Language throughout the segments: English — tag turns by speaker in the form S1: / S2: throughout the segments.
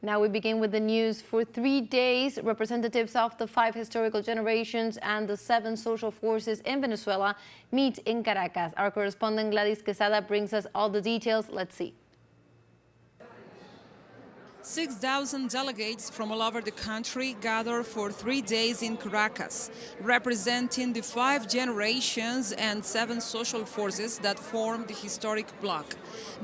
S1: Now we begin with the news. For 3 days, representatives of the 5 historical generations and the 7 social forces in Venezuela meet in Caracas. Our correspondent Gladys Quesada brings us all the details. Let's see.
S2: 6,000 delegates from all over the country gather for 3 days in Caracas, representing the 5 generations and 7 social forces that form the historic Bloc.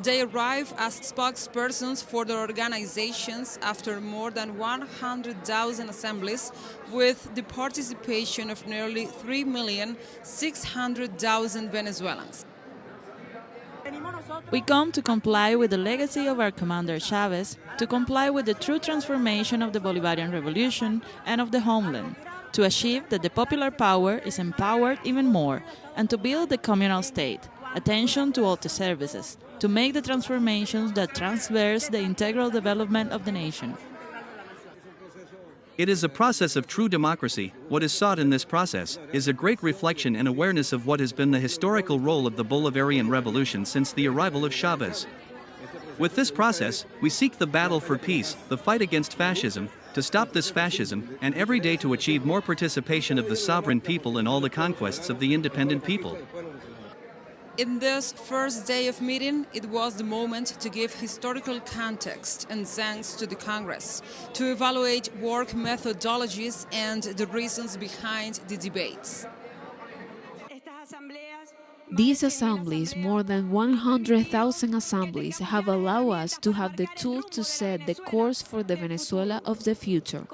S2: They arrive as spokespersons for their organizations after more than 100,000 assemblies, with the participation of nearly 3,600,000 Venezuelans.
S3: We come to comply with the legacy of our commander Chavez, to comply with the true transformation of the Bolivarian revolution and of the homeland, to achieve that the popular power is empowered even more, and to build the communal state, attention to all the services, to make the transformations that transverse the integral development of the nation.
S4: It is a process of true democracy. What is sought in this process is a great reflection and awareness of what has been the historical role of the Bolivarian revolution since the arrival of Chavez. With this process, we seek the battle for peace, the fight against fascism, to stop this fascism, and every day to achieve more participation of the sovereign people in all the conquests of the independent people.
S2: In this first day of meeting, it was the moment to give historical context and thanks to the Congress, to evaluate work methodologies and the reasons behind the debates.
S5: These assemblies, more than 100,000 assemblies, have allowed us to have the tools to set the course for the Venezuela of the future.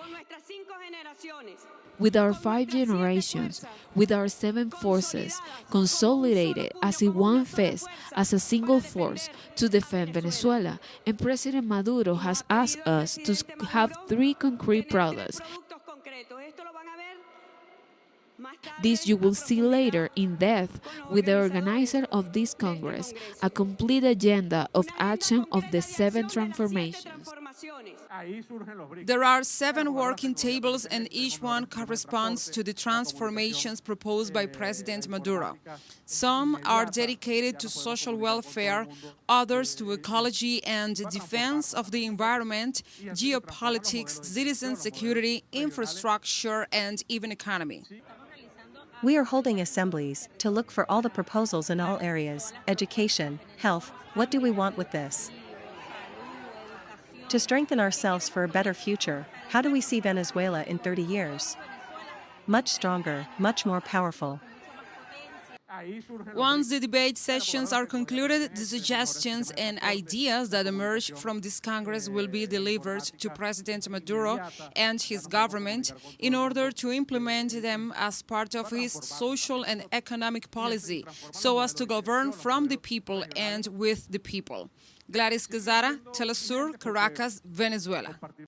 S5: With our 5 generations, with our 7 forces, consolidated as in one fist, as a single force, to defend Venezuela, and President Maduro has asked us to have 3 concrete products. This you will see later in depth with the organizer of this Congress, a complete agenda of action of the 7 transformations.
S2: There are 7 working tables, and each one corresponds to the transformations proposed by President Maduro. Some are dedicated to social welfare, others to ecology and defense of the environment, geopolitics, citizen security, infrastructure, and even economy.
S6: We are holding assemblies to look for all the proposals in all areas: education, health. What do we want with this? To strengthen ourselves for a better future. How do we see Venezuela in 30 years? Much stronger, much more powerful.
S2: Once the debate sessions are concluded, the suggestions and ideas that emerge from this Congress will be delivered to President Maduro and his government in order to implement them as part of his social and economic policy, so as to govern from the people and with the people. Gladys Quesada, teleSUR, Caracas, Venezuela.